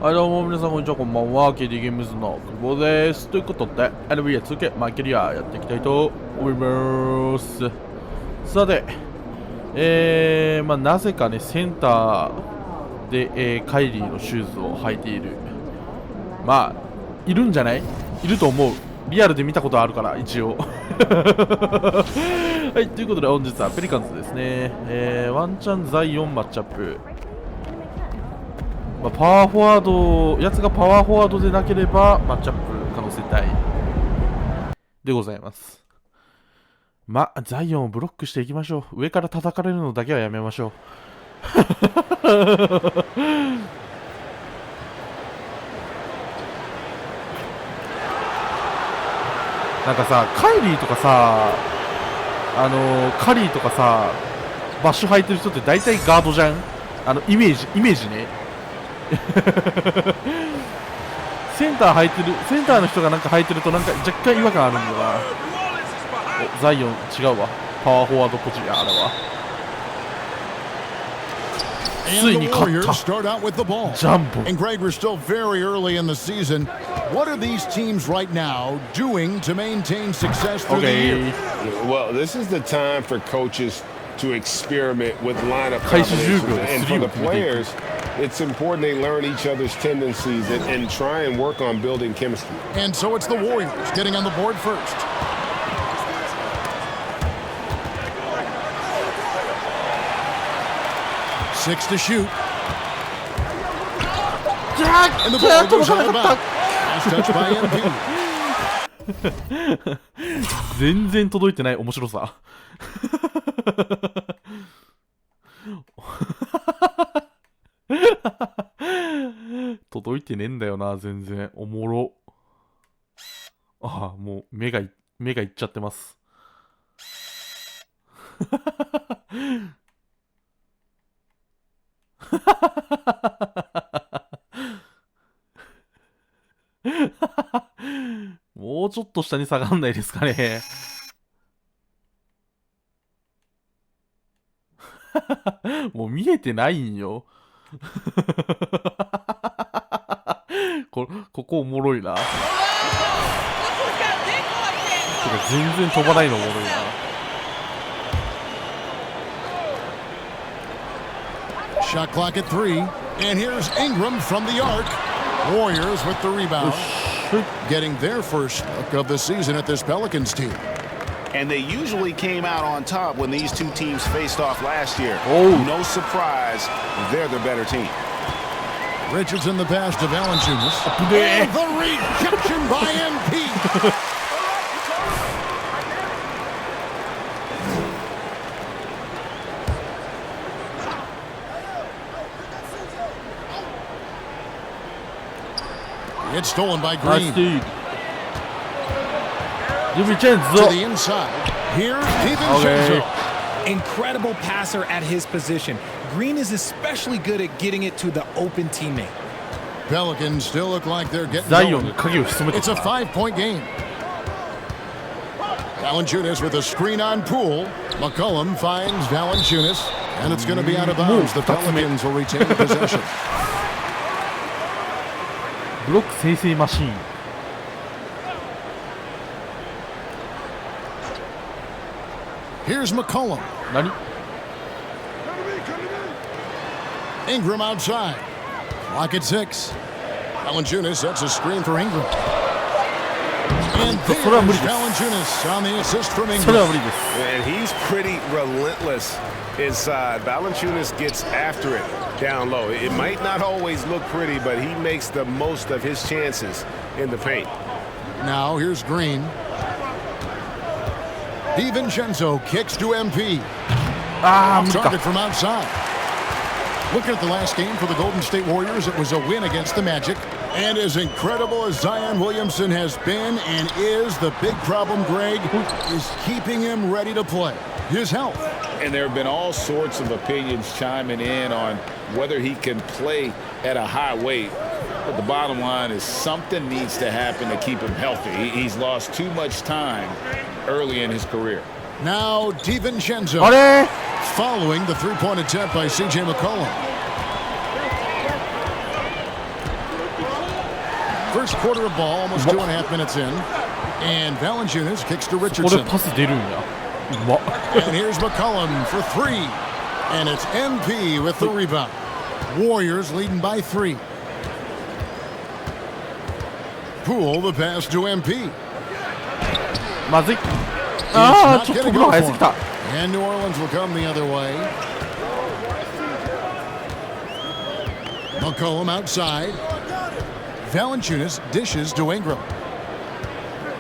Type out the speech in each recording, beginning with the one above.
はいどうも皆さんこんにちは、こんばんは。KD ゲームズの久保です。ということで NBA2K マイキャリアやっていきたいと思います。さてなぜかねセンターで、カイリーのシューズを履いているいるんじゃない？いると思う。リアルで見たことあるから一応はい、ということで本日はペリカンズですね。ワンチャンザイオンマッチアップ、パワーフォワード、やつがパワーフォワードでなければマッチアップ可能性大でございます。ザイオンをブロックしていきましょう。上から叩かれるのだけはやめましょうなんかさ、カイリーとかさ、カリーとかさ、バッシュ履いてる人って大体ガードじゃん。イメージねセンターの人がなんか履いてるとなんか若干違和感あるんだよな。ザイオン違うわ。パワーフォワードポジあれは。ついに勝った。ジャンボ。And Greg, we're still very early in the season. What are these teams right now doing to maintain success through the year? Well, this is the time for coaches to experiment with lineup combinations, and for the players, it's important they learn each other's tendencies and try and work on building chemistry. And so it's the Warriors getting on the board first. Six to shoot. And the ball goes out of bounds. Last touch by MP. 全然届いてない面白さ届いてねえんだよな、全然。おもろ。もう目がいっちゃってますもうちょっと下に下がんないですかねもう見えてないんよここおもろいな。全然飛ばないのおもろいな。Shot clock at 3, and here's Ingram from the arc. Warriors with the rebound, getting their first look of the season at this Pelicans team. And they usually came out on top when these two teams faced off last year. No surprise, they're the better team. Richards in the pass to Valanciunas. And the rejection by MP. It's stolen by Green. To the inside. Here's DiVincenzo. Incredible passer at his position. Green is especially good at getting it to the open teammate. Pelicans still look like they're getting going. It's a 5-point game. Valanciunas with a screen on Poole. McCollum finds Valanciunas, and it's going to be out of bounds. The Pelicans will retain possession. ブロック生成マシーン。Here's McCollum. 何？ Ingram outside. Clock at 6. Valanciunas sets a screen for Ingram. And there's Valanciunas on the assist from Ingram. And he's pretty relentless inside. Valanciunas gets after it down low. It might not always look pretty, but he makes the most of his chances in the paint. Now here's Green. DiVincenzo kicks to MP. Target from outside. Looking at the last game for the Golden State Warriors, it was a win against the Magic. And as incredible as Zion Williamson has been and is, the big problem, Greg, is keeping him ready to play. His health. And there have been all sorts of opinions chiming in on whether he can play at a high weight. But the bottom line is something needs to happen to keep him healthy. He's lost too much time early in his career. Now DiVincenzo following the three-point attempt by C.J. McCollum. First quarter of ball, almost 2.5 minutes in. And Valanciunas kicks to これ Richardson. パス出るんや。うまっ。 And here's McCollum for 3. And it's MP with the rebound. Warriors leading by 3. Poole the pass to MP. まずい。ああ、ちょっと飛ぶの早すぎた。 And New Orleans will come the other way. McCollum outside. Valanciunas dishes to Ingram.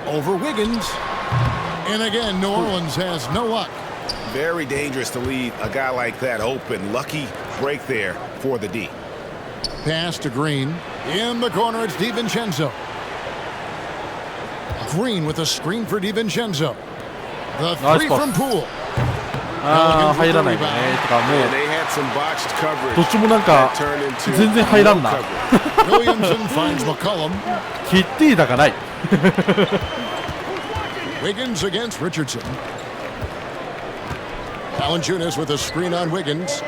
Over Wiggins. And again, New Orleans has no luck. Very dangerous to leave a guy like that open. Lucky break there for the D. Pass to Green. In the corner, it's DiVincenzo. Green with a screen for DiVincenzo. The three from Poole. ああ、入らないね。とかもう、 They had some botched coverage. どっちもなんか that turned into 全然入らんな。 Williamson finds McCollum. 決定打がない。 Wiggins against Richardson. Valanciunas with a screen on Wiggins.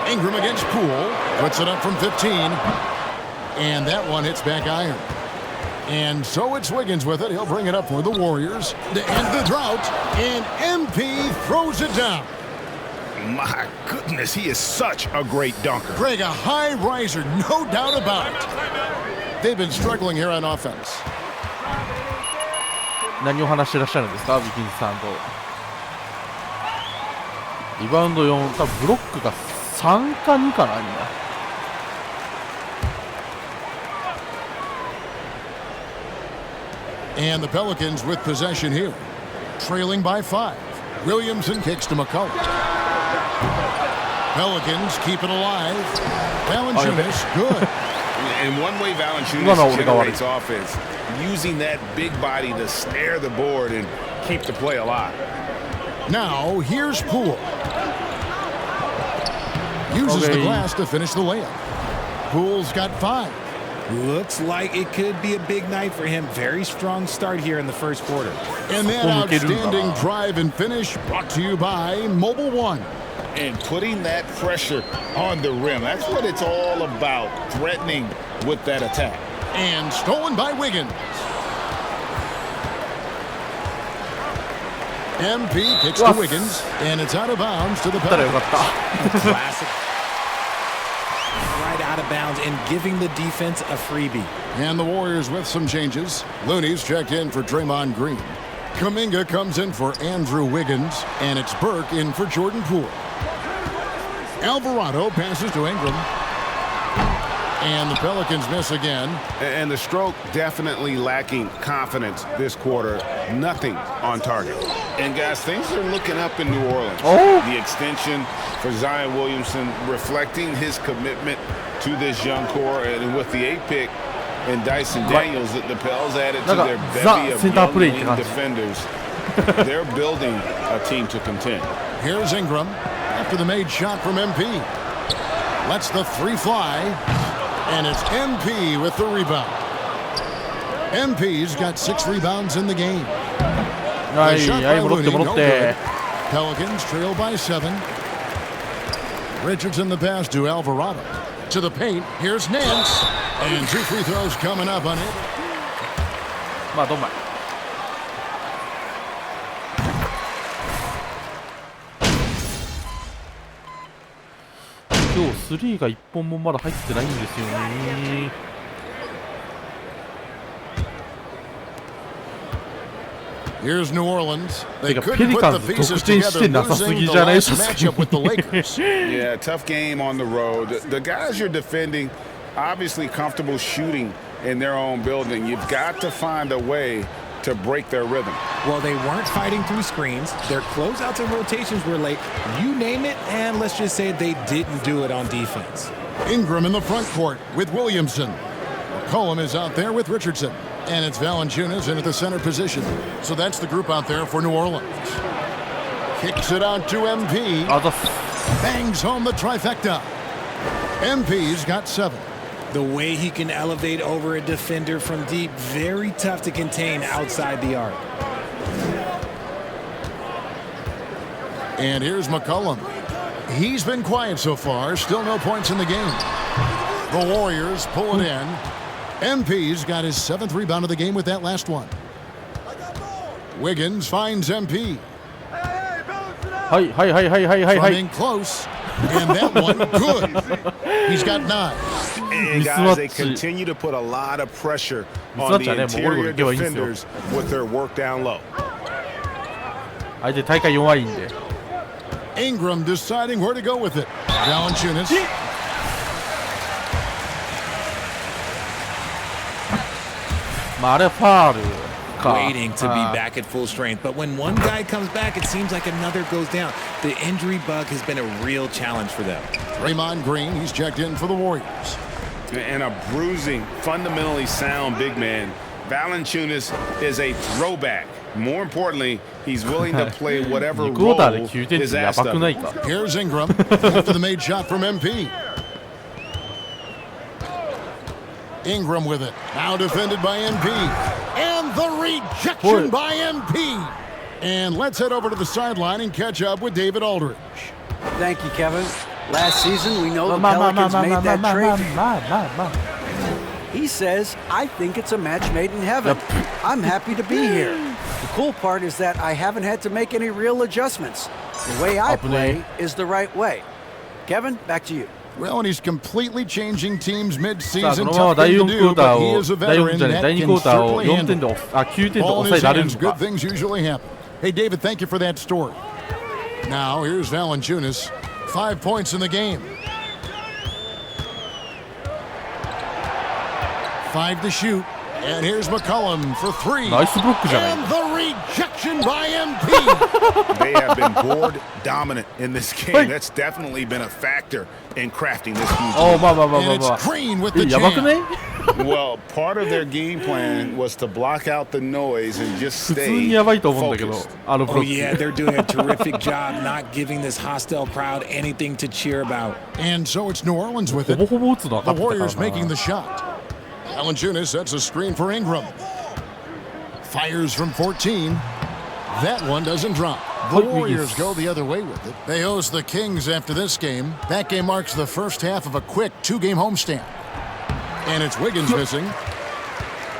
Ingram against Poole. Puts it up from 15. And that one hits back iron. And so it's Wiggins with it. He'll bring it up for the Warriors to end the drought. And MP throws it down. My goodness, he is such a great dunker. Greg, a high riser, no doubt about it. They've been struggling here on offense. 何を話してらっしゃるんですか、ビキンさんと。リバウンド4、多分ブロックが3か2かな、みんな。And the Pelicans with possession here. Trailing by 5. Williamson kicks to McCollum. Pelicans keep it alive. Valanciunas, good. And one way Valanciunas generates offense, using that big body to snare the board and keep the play alive. Now, here's Poole. Uses the glass to finish the layup. Poole's got 5. Looks like it could be a big night for him. Very strong start here in the first quarter. And that outstanding drive and finish brought to you by Mobile One. And putting that pressure on the rim. That's what it's all about, threatening with that attack. And stolen by Wiggins. MP kicks to Wiggins, and it's out of bounds to the Pelicans. Classic. Right out of bounds and giving the defense a freebie. And the Warriors with some changes. Looney's checked in for Draymond Green. Kuminga comes in for Andrew Wiggins, and it's Burke in for Jordan Poole. Alvarado passes to Ingram. And the Pelicans miss again. And the stroke definitely lacking confidence this quarter. Nothing on target. And guys, things are looking up in New Orleans. Oh. The extension for Zion Williamson reflecting his commitment to this young core, and with the 8th pick and Dyson Daniels, the Pels added to their bevy of young wing defenders. They're building a team to contend. Here's Ingram after the made shot from MP. Lets the 3 fly, and it's MP with the rebound. MP's got 6 rebounds in the game. The shot by Looney, no good. Pelicans trail by 7. Richardson the pass to Alvarado. To the paint, here's Nance. And 2 free throws coming up on it. まあどんまい。今日3が1本もまだ入ってないんですよね。Here's New Orleans. They couldn't put the pieces together, losing the last matchup with the Lakers. Yeah, tough game on the road. The guys you're defending, obviously comfortable shooting in their own building. You've got to find a way to break their rhythm. Well, they weren't fighting through screens. Their closeouts and rotations were late. You name it, and let's just say they didn't do it on defense. Ingram in the front court with Williamson. McCollum is out there with Richardson. And it's Valanciunas in at the center position. So that's the group out there for New Orleans. Kicks it out to MP. Bangs home the trifecta. MP's got 7. The way he can elevate over a defender from deep, very tough to contain outside the arc. And here's McCollum. He's been quiet so far. Still no points in the game. The Warriors pull it in. MP's got his 7th rebound of the game with that last one. Wiggins finds MP. Coming close. And that one, good. He's got 9. And guys, they continue to put a lot of pressure on the interior defenders with their work down low. Ingram deciding where to go with it. Valanciunas. Waiting to be back at full strength, but when one guy comes back, it seems like another goes down. The injury bug has been a real challenge for them. Draymond Green, he's checked in for the Warriors. And a bruising, fundamentally sound big man. Valanciunas is a throwback. More importantly, he's willing to play whatever role is asked of him. Here's Ingram after the made shot from MP. Ingram with it. Now defended by MP. And the rejection by MP. And let's head over to the sideline and catch up with David Aldridge. Thank you, Kevin. Last season, we know the Pelicans made that trade. He says, I think it's a match made in heaven. I'm happy to be here. The cool part is that I haven't had to make any real adjustments. The way I play is the right way. Kevin, back to you. Well, and he's completely changing teams mid-season. Tough thing to do, but he is a veteran that can certainly handle. Ball in his hands, good things usually happen. Hey, David, thank you for that story. Now, here's Valanciunas. 5 points in the game. 5 to shoot. And here's McCollum for 3. And the rejection by MP. They have been board dominant in this game. That's definitely been a factor in crafting this huge lead. And it's Green with the jam. Well, part of their game plan was to block out the noise and just stay focused. Oh, yeah, they're doing a terrific job not giving this hostile crowd anything to cheer about. And so it's New Orleans with it. The Warriors making the shot. Valanciunas sets a screen for Ingram. Fires from 14. That one doesn't drop. The Warriors go the other way with it. They host the Kings after this game. That game marks the first half of a quick 2-game homestand. And it's Wiggins missing.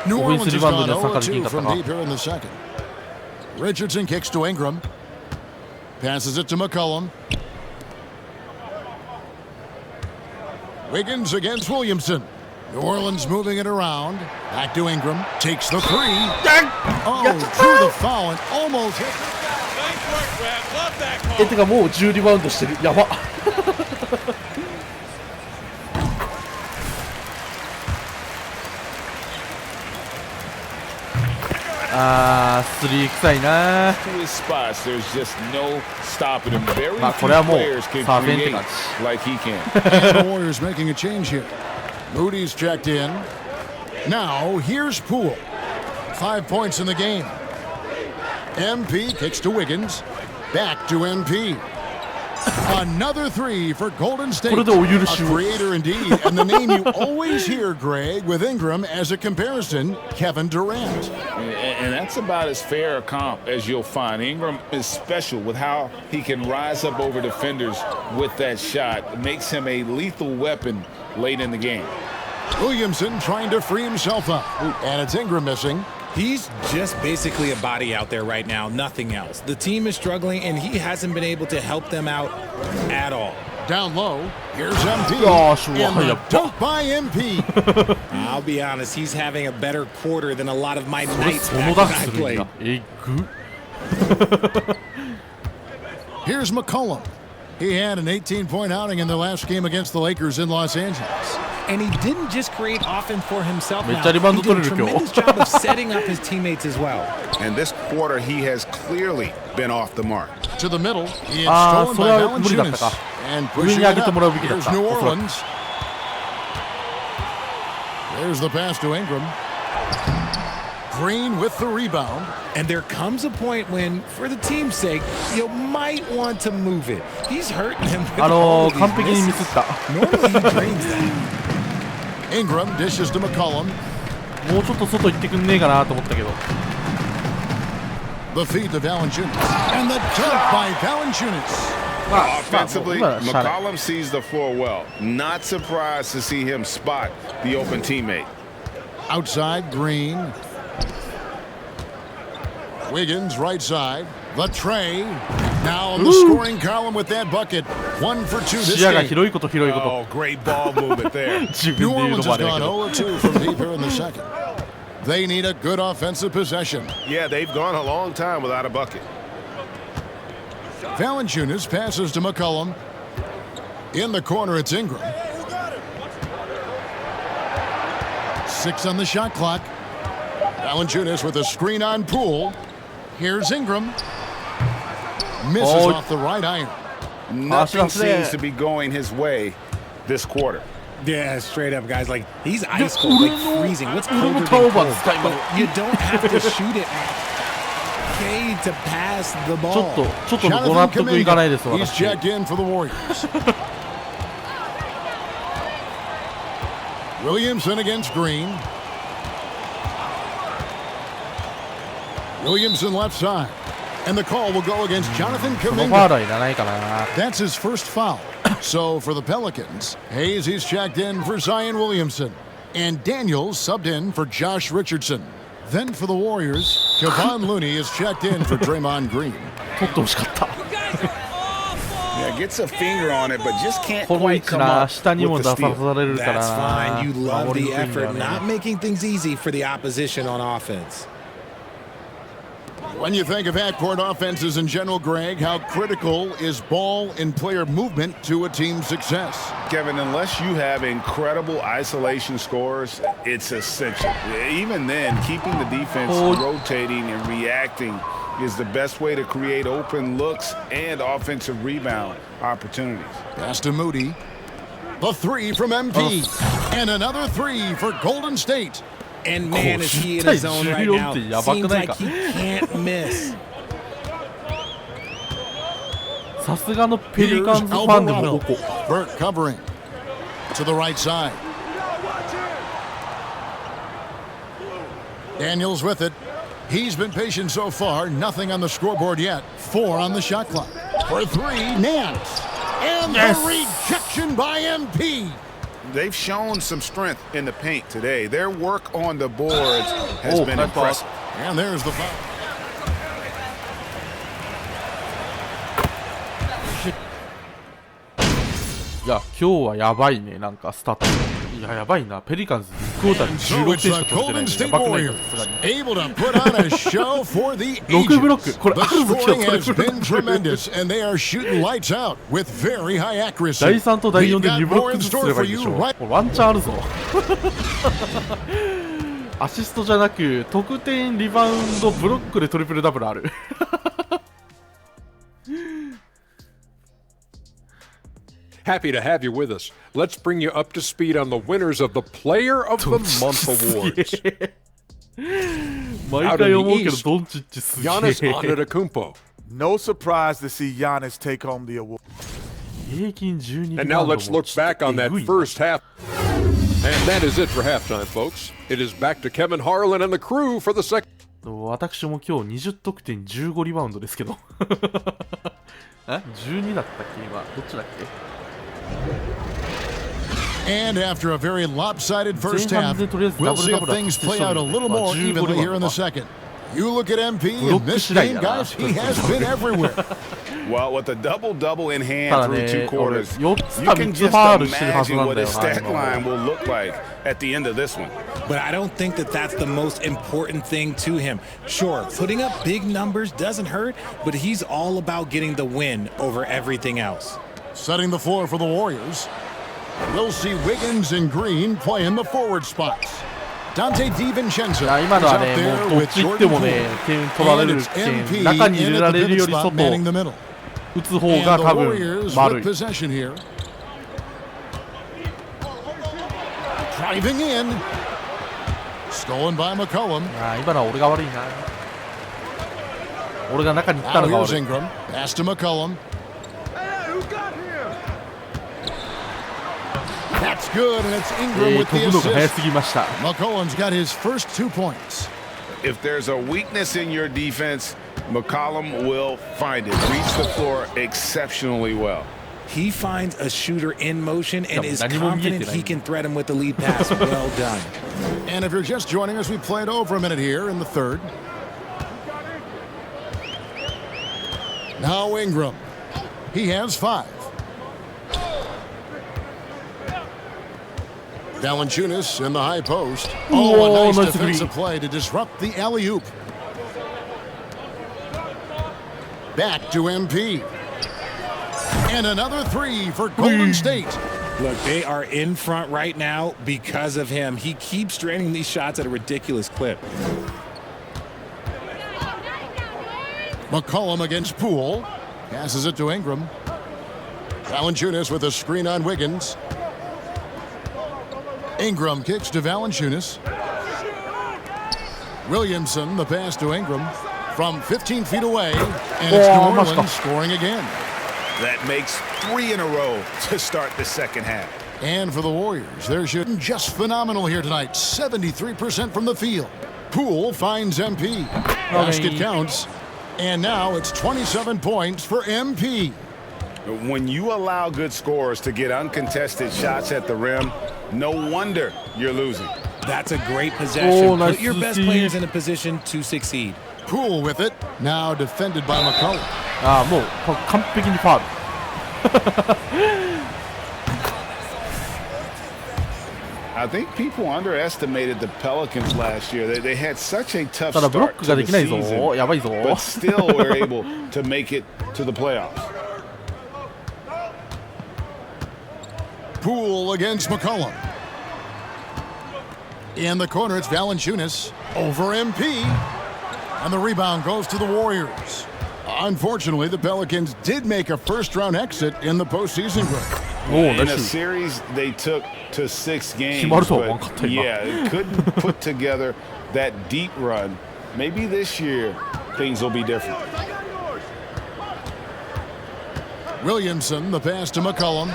New Orleans has gone 0-2 from deep here in the second. Richardson kicks to Ingram. Passes it to McCollum. Wiggins against Williamson. New Orleans moving it around. Back to Ingram. Takes the 3. Oh, through the foul and almost hit. Nice work, Brad. Love that call. てかもう10リバウンドしてる。やば。スリー臭いな。まあこれはもうサーフェンって感じ。The Warriors making a change here. Moody's checked in. Now here's Poole. 5 points in the game. MP kicks to Wiggins. Back to MP. Another 3 for Golden State. A creator indeed, and the name you always hear, Greg, with Ingram as a comparison, Kevin Durant. And that's about as fair a comp as you'll find. Ingram is special with how he can rise up over defenders with that shot. It makes him a lethal weapon late in the game. Williamson trying to free himself up, and it's Ingram missing. He's just basically a body out there right now, nothing else. The team is struggling, and he hasn't been able to help them out at all. Down low, here's MP. And the dunk by MP. I'll be honest, he's having a better quarter than a lot of my nights back when I played. Here's McCollum. He had an 18-point outing in the last game against the Lakers in Los Angeles. And he didn't just create offense for himself now. He did a tremendous job of setting up his teammates as well. And this quarter, he has clearly been off the mark. To the middle, he is stolen by Valanciunas. And pushing it up, here's New Orleans. There's the pass to Ingram. Green with the rebound. And there comes a point when, for the team's sake, you might want to move it. He's hurting him with all these misses. Normally he drains that. Ingram dishes to McCollum. もうちょっと外行ってくんねえかなと思ったけど。The feed to Valanciunas. And the dunk by Valanciunas. Offensively, McCollum sees the floor well. Not surprised to see him spot the open teammate. Outside, Green. Wiggins, right side. The tray. Now on the scoring column with that bucket. 1 for 2 this game. Oh, great ball movement there. New Orleans has gone 0-2 from deep here in the second. They need a good offensive possession. Yeah, they've gone a long time without a bucket. Valanciunas passes to McCollum. In the corner, it's Ingram. 6 on the shot clock. Valanciunas with a screen on Poole. Here's Ingram. Misses off the right iron. Nothing seems to be going his way this quarter. Yeah, straight up, guys. Like, he's ice cold, like freezing. What's colder than cold? But you don't have to shoot it. Okay, to pass the ball. Jonathan Kuminga, he's checked in for the Warriors. Williamson against Green. Williamson left side. And the call will go against Jonathan Kuminga. That's his first foul. So for the Pelicans, Hayes, he's checked in for Zion Williamson. And Daniels subbed in for Josh Richardson. Then for the Warriors, Kevon Looney is checked in for Draymond Green. Yeah, gets a finger on it, but just can't quite come up with the steal. That's fine. You love the effort, not making things easy for the opposition on offense. When you think of half-court offenses in general, Greg, how critical is ball and player movement to a team's success? Kevin, unless you have incredible isolation scores, it's essential. Even then, keeping the defense rotating and reacting is the best way to create open looks and offensive rebound opportunities. Pass to Moody. The 3 from MP. And another 3 for Golden State. And man, is he in his zone right now. Seems like he can't miss. さすがのペリカンズファンでもここ。Burt covering to the right side. Daniels with it. He's been patient so far. Nothing on the scoreboard yet. 4 on the shot clock. For 3, Nance. And the rejection by MP. They've shown some strength in the paint today. Their work on the boards has been impressive. And there's the foul. Yeah, 今日はやばいね、なんかスタート。いや、やばいな。ペリカンズクォーターに16点しか取ってないんで、やばくないか、さすがに。Able to put on a show for the 6ブロック。これ、あるぞ、今日。 has been tremendous, and they are shooting lights out with very high accuracy. 第3と第4で2ブロックずつすればいいでしょ。ワンチャンあるぞ。アシストじゃなく、得点、リバウンド、ブロックでトリプルダブルある。Happy to have you with us. Let's bring you up to speed on the winners of the Player of the Month awards. Out in the East, Giannis Antetokounmpo. No surprise to see Giannis take home the award. And now let's look back on that first half. And that is it for halftime, folks. It is back to Kevin Harlan and the crew for the second. 私も今日20得点15リバウンドですけど。12だったっけ今。どっちだっけ And after a very lopsided first half, we'll see if things play out a little more evenly here in the second. You look at MP in this game, guys, he has been everywhere. Well, with a double-double in hand through 2 quarters, you can just imagine what his stat line will look like at the end of this one. But I don't think that that's the most important thing to him. Sure, putting up big numbers doesn't hurt, but he's all about getting the win over everything else. Setting the floor for the Warriors. We'll see Wiggins and Green play in the forward spots. Dante DiVincenzo is out there with Jordan Poole. And it's MP in at the pivot spot manning the middle. And the Warriors with possession here. Driving in. Stolen by McCollum. Now here's Ingram. Pass to McCollum. That's good, and it's Ingram with the assist. McCollum's got his first 2 points. If there's a weakness in your defense, McCollum will find it. Reach the floor exceptionally well. He finds a shooter in motion and is confident he can threat him with the lead pass. Well done. And if you're just joining us, we played over a minute here in the third. Now Ingram. He has 5. Valanciunas in the high post. Oh, a nice defensive play to disrupt the alley-oop. Back to MP. And another 3 for Golden State. Look, they are in front right now because of him. He keeps draining these shots at a ridiculous clip. McCollum against Poole. Passes it to Ingram. Valanciunas with a screen on Wiggins. Ingram kicks to Valanciunas. Williamson, the pass to Ingram from 15 feet away. And it's New Orleans scoring again. That makes 3 in a row to start the second half. And for the Warriors, they're shooting just phenomenal here tonight. 73% from the field. Poole finds MP. Basket counts. And now it's 27 points for MP. When you allow good scorers to get uncontested shots at the rim, no wonder you're losing. That's a great possession. Put your best players in a position to succeed. Poole with it. Now defended by McCollum. もう完璧にファウル。I think people underestimated the Pelicans last year. They had such a tough ただブロッ start ク to が the できないぞ。 season, やばいぞ。 but still were able to make it to the playoffs. Poole against McCollum. In the corner, it's Valanciunas over MP. And the rebound goes to the Warriors. Unfortunately, the Pelicans did make a first-round exit in the postseason break. In a series they took to 6 games, but yeah, couldn't put together that deep run. Maybe this year things will be different. Williamson, the pass to McCollum.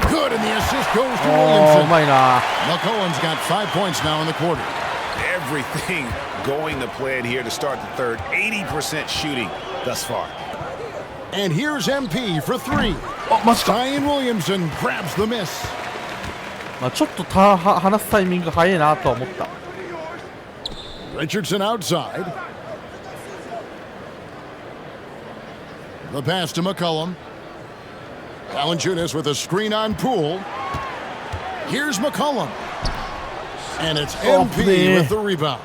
Good, and the assist goes to Williamson. McCollum's got 5 points now in the quarter. Everything going to plan here to start the third. 80% shooting thus far. And here's MP for 3. Zion Williamson grabs the miss. ちょっと離すタイミング早いなとは思った。Richardson outside. The pass to McCollum. Valanciunas with a screen on Poole. Here's McCollum. And it's MP with the rebound.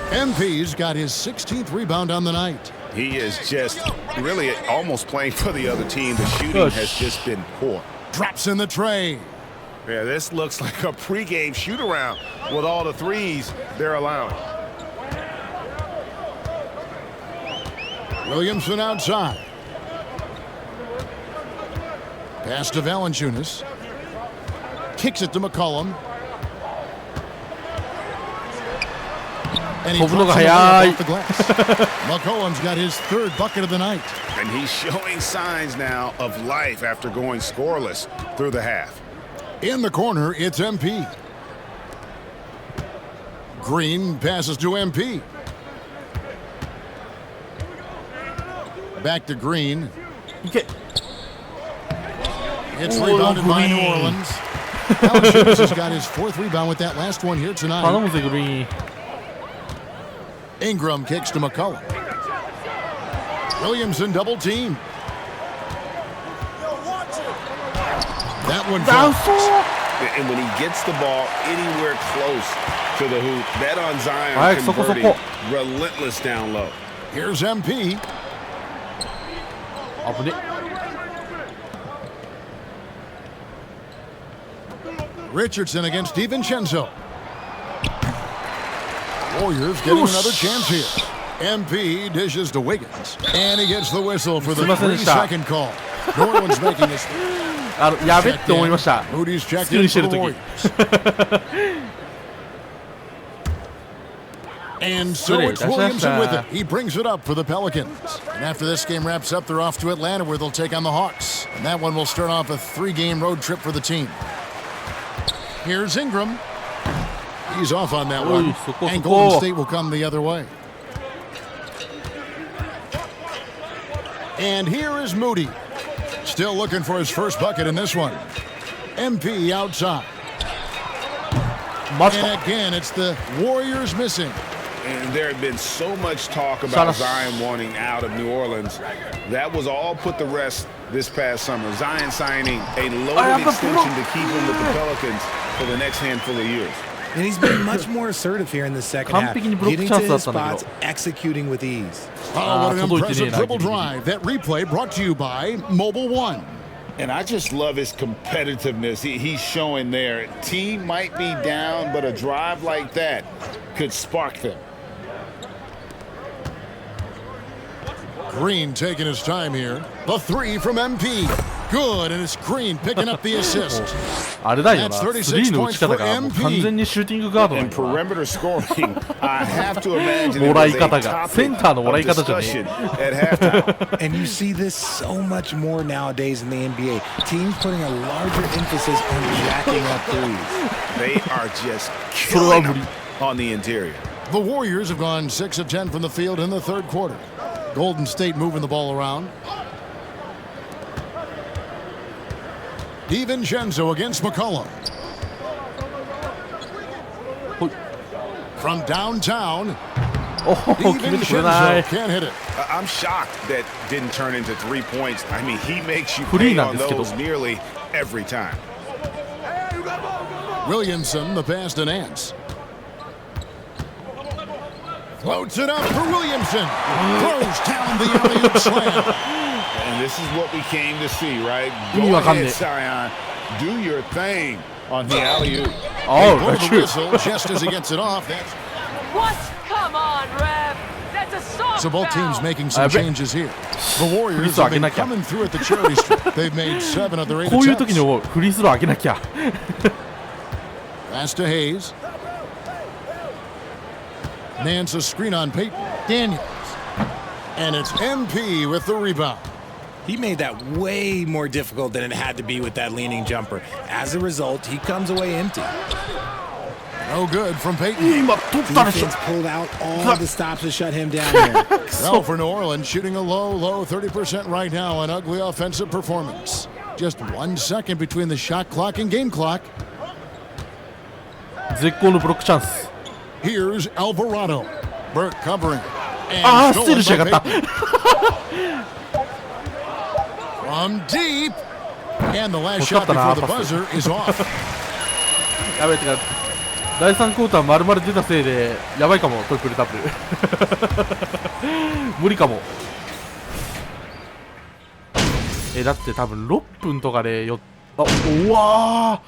MP's got his 16th rebound on the night. He is just really almost playing for the other team. The shooting has just been poor. Drops in the tray. Yeah, this looks like a pregame shoot-around with all the threes they're allowing. Williamson outside. Pass to Valanciunas. Kicks it to McCollum. And he drops it off the glass. McCollum's got his 3rd bucket of the night. And he's showing signs now of life after going scoreless through the half. In the corner, it's MP. Green passes to MP. Back to Green. It's rebounded by New Orleans. Valanciunas has got his 4th rebound with that last one here tonight. Ingram kicks to McCollum. Williamson double team. That one goes. And when he gets the ball anywhere close to the hoop, that on Zion converting, relentless down low. Here's MP. Richardson against DiVincenzo. Warriors getting another chance here. MP dishes to Wiggins. And he gets the whistle for the 3-second call. New Orleans making this. やべって思いました。 Moody's checked in for the Warriors. And so it's Williamson with it. He brings it up for the Pelicans. And after this game wraps up, they're off to Atlanta where they'll take on the Hawks. And that one will start off a 3-game road trip for the team. Here's Ingram. He's off on that one. And Golden State will come the other way. And here is Moody. Still looking for his first bucket in this one. MP outside. And again, it's the Warriors missing. And there had been so much talk about Zion wanting out of New Orleans. That was all put to rest this past summer. Zion signing a loaded extension to keep him with the Pelicans for the next handful of years. And he's been much more assertive here in the second half, getting to his spots, executing with ease. Oh, what an impressive dribble drive. That replay brought to you by Mobile One. And I just love his competitiveness he's showing there. Team might be down, but a drive like that could spark them. Green taking his time here. The three from MP. Good, and it's Green picking up the assist. あれだよな、スリーの打ち方がもう完全にシューティングガードなんだよな。perimeter scoring, I have to imagine もらい方が、センターのもらい方じゃねえ。And you see this so much more nowadays in the NBA. Teams putting a larger emphasis on jacking up threes. They are just killing them on the interior. The Warriors have gone 6 of 10 from the field in the third quarter. Golden State moving the ball around. DiVincenzo against McCollum. From downtown, DiVincenzo can't hit it. I'm shocked that didn't turn into 3 points. I mean, he makes you pay on those nearly every time. Williamson, the pass to Nance. Floats it up for Williamson. Throws down the alley-oop slam. And this is what we came to see, right? Go ahead, Zion. Do your thing on the alley-oop. Oh, that's true. Just as he gets it off. What? Come on, Rev. That's a soft So both teams making some changes here. The Warriors have been coming through at the charity strip. They've made 7 of their 8 attempts. こういう時にフリースロー上げなきゃ。Pass to Hayes. Nance a screen on Peyton. Daniels. And it's MP with the rebound. He made that way more difficult than it had to be with that leaning jumper. As a result, he comes away empty. No good from Peyton. Defense pulled out all the stops to shut him down here. Well, for New Orleans, shooting a low 30% right now, an ugly offensive performance. Just 1 second between the shot clock and game clock. 絶好のブロックチャンス。 Here's Alvarado. Burke covering. And stolen by Peyton. From deep. And the last shot before the buzzer is off. やばい、てか第3クォーター丸々出たせいでやばいかも、トリプルダブル無理かも。だって多分6分とかでうわ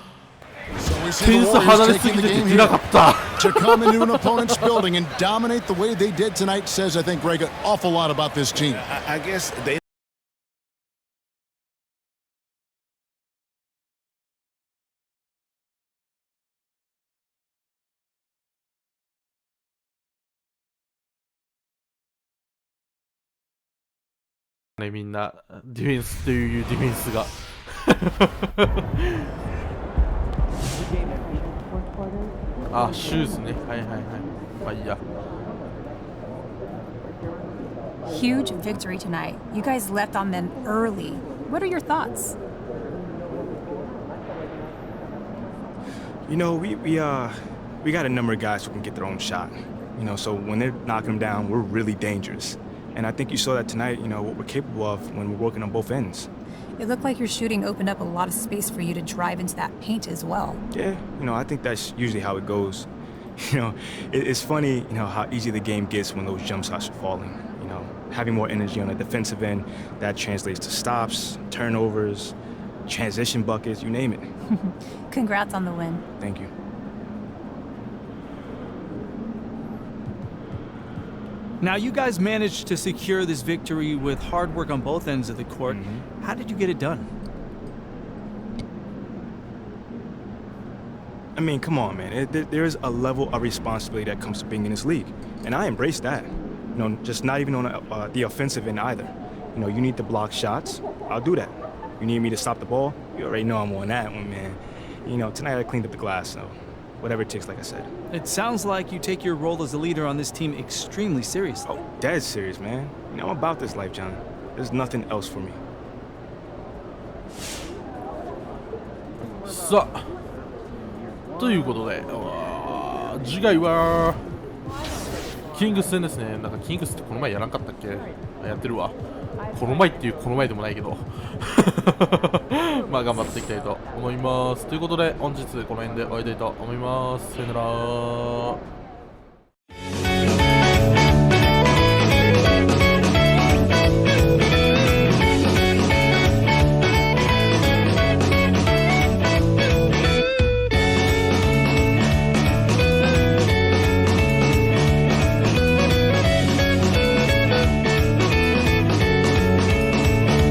ー、点差離れすぎてて出なかった。 To come into an opponent's building and dominate the way they did tonight says, I think, Greg, an awful lot about this team. I guess theyみんなディフェンスというディフェンスがあ、シューズね。はいはいはい。まあいいや。Huge victory tonight. You guys left on them early. What are your thoughts? You know, we got a number of guys who can get their own shot. You know, so when they're knocking them down, we're really dangerous. And I think you saw that tonight, you know, what we're capable of when we're working on both ends. It looked like your shooting opened up a lot of space for you to drive into that paint as well. Yeah, you know, I think that's usually how it goes. You know, it's funny, you know, how easy the game gets when those jump shots are falling. You know, having more energy on the defensive end, that translates to stops, turnovers, transition buckets, you name it. Congrats on the win. Thank you. Now, you guys managed to secure this victory with hard work on both ends of the court. How did you get it done? I mean, come on, man. There is a level of responsibility that comes to being in this league. And I embrace that. You know, just not even on the offensive end either. You know, you need to block shots. I'll do that. You need me to stop the ball? You already know I'm on that one, man. You know, tonight I cleaned up the glass, so whatever it takes, like I said. It sounds like you take your role as a leader on this team extremely seriously. Oh, dead serious, man. You know, I'm about this life, John. There's nothing else for me. さあ、ということで、次回はキングス戦ですね。なんかキングスってこの前やらんかったっけ？やってるわ。この前っていうこの前でもないけどまあ頑張っていきたいと思います。ということで本日この辺で終わりたいと思います。さよなら。